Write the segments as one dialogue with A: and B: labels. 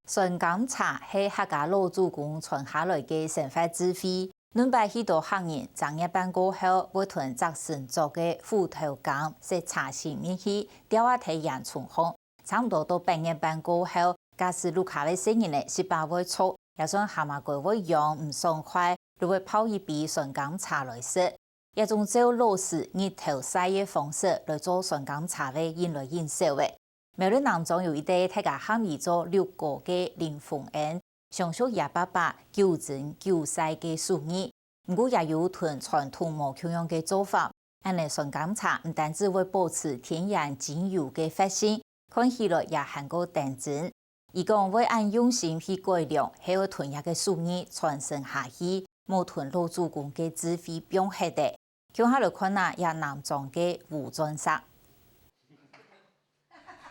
A: 纯甘茶是客家老祖公传下来嘅生活智慧。恁拜许多客人正月班过后，会囤摘成做嘅虎头柑，食茶时面去，钓下睇洋葱红。差不多到半夜班过后，假使路卡嘅生意咧是把会错，也算蛤蟆鬼会用唔爽快，就会泡一杯纯甘茶来食。一种照老师日头晒嘅方式来做纯甘茶嘅引来引销嘅。苗栗南庄有一地大家喊伊做6個嘅林鳳園，上屬28九整9曬嘅樹葉，不過也有屯傳統無窮樣嘅做法。安尼純甘茶唔單止會保持天然精油嘅發性，看起來也很過單真。伊講會按用心去改良，還有屯入嘅樹葉傳承下去，無屯老祖公嘅智慧表現的。向下來看下也南莊嘅吳尊殺。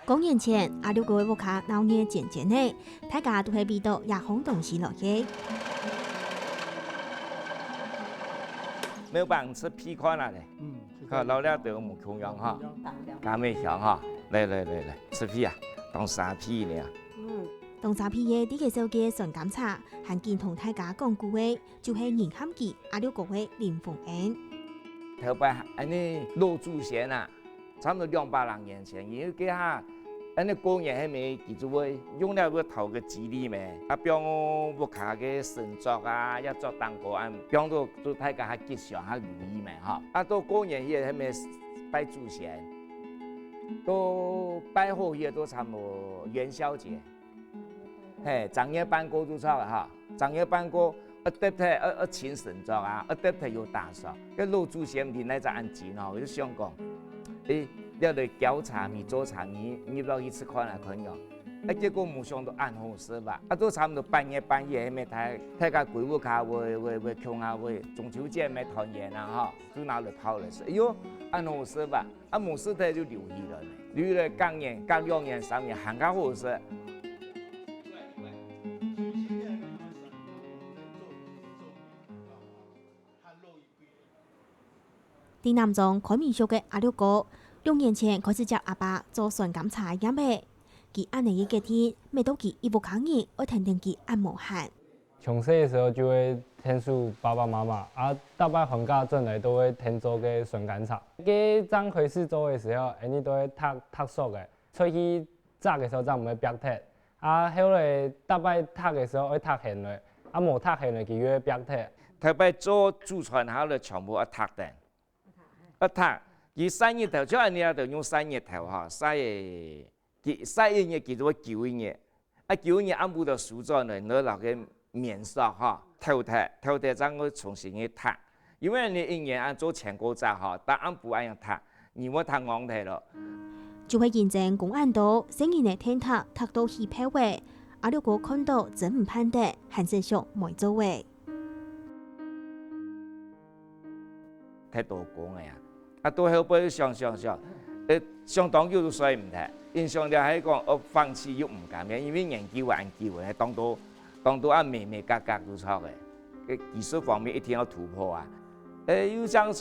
B: 公元前，26個屋卡鬧熱漸漸的，大家都喺味道也好東西落去。
C: 沒有辦法吃皮款啦嘞，好老了對我們窮樣哈，甘味香哈，來，吃皮啊，當沙皮呢。
B: 當沙皮嘅啲嘅手嘅純甘茶，還見同大家講句話，就係人喊記26個嘅林鳳園。
C: 頭擺安尼老祖先啊，差不多200年前，因為佢下。安尼過年迄咪叫做會用了個頭個紙裡咩？啊，比如屋卡嘅神作啊，一做蛋糕啊，比如都大家較吉祥較如意咩吼。啊，到過年迄咪拜祖先，到拜後迄都差唔多元宵節。嘿，正月班過都錯嘅哈，正月班過得睇請神作啊，得睇有大壽。個老祖先哋那隻按錢吼，就想講，了嚟攪茶米做茶米，入到去吃看來看樣，結果冇想到按好食吧？都差唔多半夜，咪睇個鬼屋卡會窮下會中秋節咪團圓啊哈，就拿嚟泡嚟食。哎呦，按好食吧？冇食睇就留意了，留了隔2年3年，還較好食。
B: 啲南莊開民宿嘅26個。6年前開始教阿爸做純甘茶飲嘅，佢按呢一個天，每到佢一部客人，我聽見佢按摩汗。
D: 從細嘅時候就會聽書爸爸媽媽，啊，大擺寒假陣來都會聽做嘅純甘茶。佢剛開始做嘅時候，你都會讀熟嘅，出去摘嘅時候就唔會白剔，啊，後來大擺讀嘅時候會讀現來，啊冇讀現來佢越白剔。
C: 特別做祖傳下來全部一讀定，一讀。佢3日頭，即係你就用3日頭哈，曬1日叫做9日，啊9日按部就熟咗呢，攞落去面霜哈，頭睇將我重新去燙，因為你1年按做全個扎哈，但按部按樣燙，你冇燙硬睇咯。
B: 就係認證公安到，生意呢聽讀到氣泡味，26個看到真唔盼得，還是想冇做味。
C: 太多講嘅呀。啊，到後背想，相當叫做衰唔睇，印象就係講我放棄又唔敢嘅，因為研究嘅，當到啊微格都錯嘅，嘅技術方面一定要突破啊！又想，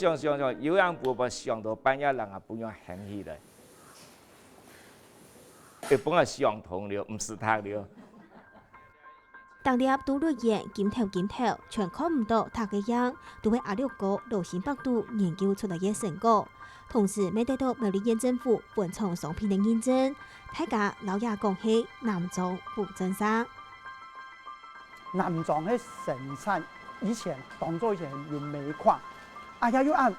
C: 有人步想到半夜人啊不用興起來，本來相同了，唔是他了。
B: 當日都落葉檢頭，全看唔到他嘅樣，都係26個勞心百度研究出來嘅成果。同時，未得到苗栗縣政府本廠商品嘅認證，大家老爺講起南莊不真實。
E: 南莊嘅生產當初以前用煤礦，也要按湖，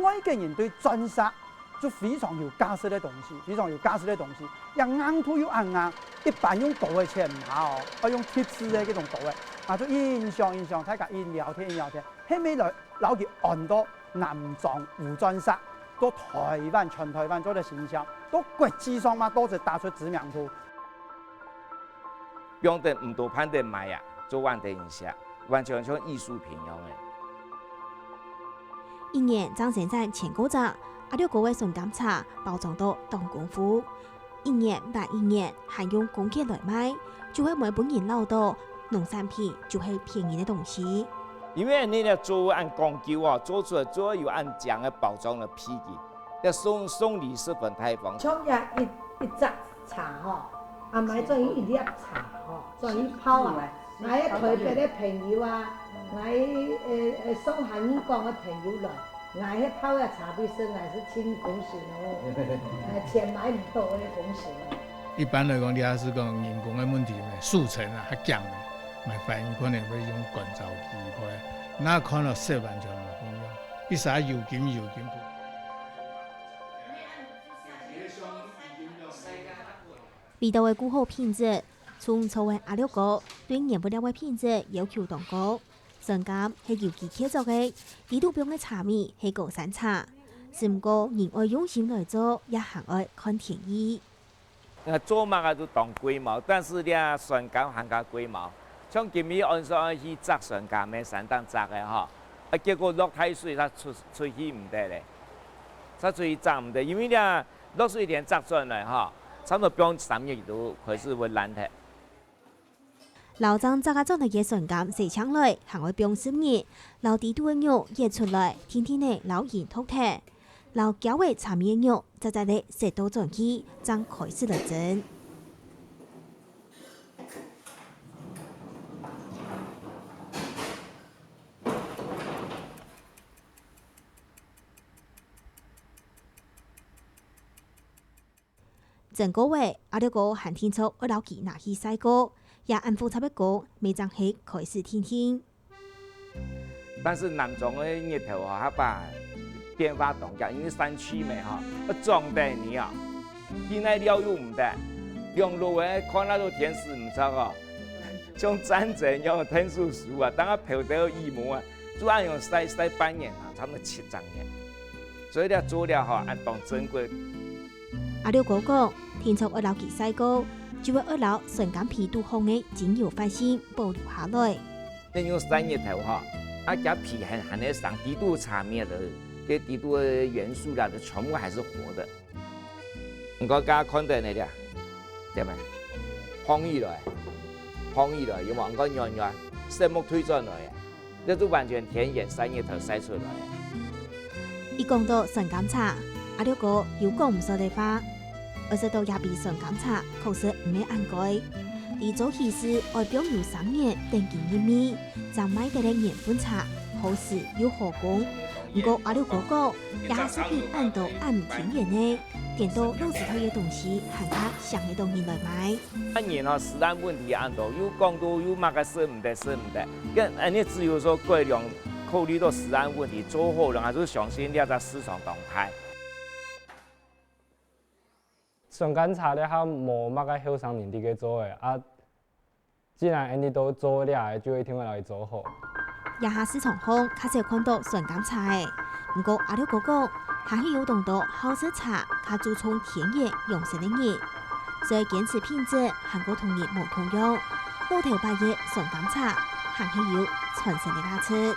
E: 我一個人對鑽石就非常有價值嘅東西，又硬土又硬。一般用刀嘅切唔下哦，我用鐵絲嘅嗰種刀嘅，就印象，大家聊天，後尾來撈佢按到南莊湖鑽石，到全台灣做得形象，到國際上嘛都是打出知名度。
C: 用得唔多判得賣呀，做完得一下，完全像藝術品樣嘅。
B: 一年張先生前嗰陣，26個嘅純甘茶包裝到當功夫。1年賣1年，還用公價來賣，就係每本人撈到農產品就係便宜的東西。
C: 因為你咧做按講究啊，做出來做有按這樣嘅包裝嘅批嘅，要送禮十分大方。
F: 像一隻茶吼，啊，买做伊一粒茶吼，做伊泡啊，买迄台北的朋友啊，买送韩语讲的朋友来，买迄泡的茶对生来是亲风水哦，钱买唔到的风水哦。
G: 一般来讲，你也是讲人工的问题嘛，速成啊，较强的，买反应可能要用干燥机拍，那看到色完全无风用，一撒油金。
B: 味道的古好品质，从粗的鸭肉糕对原不了的品质要求同高。酸柑是由机器做的，地图中的茶米是高山茶，只不过人爱用心来做，也还爱看天意。
C: 做嘛个都当龟毛，但是咧酸柑含加龟毛，像今日按说去摘酸柑的，山当摘的吼，啊结果落太水，它出去唔得咧，它出去摘唔得，因为咧落水田摘转来吼。差不多不用3月都开始会烂脱。
B: 老张摘个种的野酸柑洗抢来，还会不用10日，老地度的肉也出来，天天的老盐脱脱。老胶的茶米的肉，再的食到转去，才开始来蒸。整个月，阿六哥还听出二老几拿去晒过，也按复差不多每张黑开始听听。
C: 但是南庄的日头啊，它把变化动价，因为山区嘛哈，种的你啊，现在料又唔得，用路的看那个天时唔错哦，像战争用天数树啊，当个漂到一模啊，主要用晒半年啊，差不多7张年，所以咧做了哈，按当珍贵。
B: 阿六哥讲，听从二老几晒过，就为二老酸柑皮杜红的精油翻新保留下来。
C: 你用3日头哈，啊加皮含在上地度茶面的，给地度的元素啦，都全部还是活的。不过大家看到那了，对吧？烘起来，有冇？我软软，色木推转来的，这都完全天然3日头晒出来的。
B: 一讲到酸柑茶，阿六哥又讲唔少的话。20度也比酸柑茶确实唔免按改。伫做起时外表有3年定金1米，才买得的年份茶好食又好功。不过阿六哥讲，也还是可以按到按天然的，点到肉质头的东西，含他想的东西来买。
C: 然后食安问题按到，有讲到有嘛个说唔得，跟你只有说过量考虑到食安问题，做好人还是相信了在市场动态。
D: 酸柑茶咧，较无乜个后生年伫个做诶，啊，既然安尼都做了，就一定会来做好。
B: 也下市场上确实看到酸柑茶诶，不过阿六哥讲，还是有当到好色茶，较注重天然用心的人，所以坚持品质，韩国同仁无同样。老头8月酸柑茶，还是有传承的价值。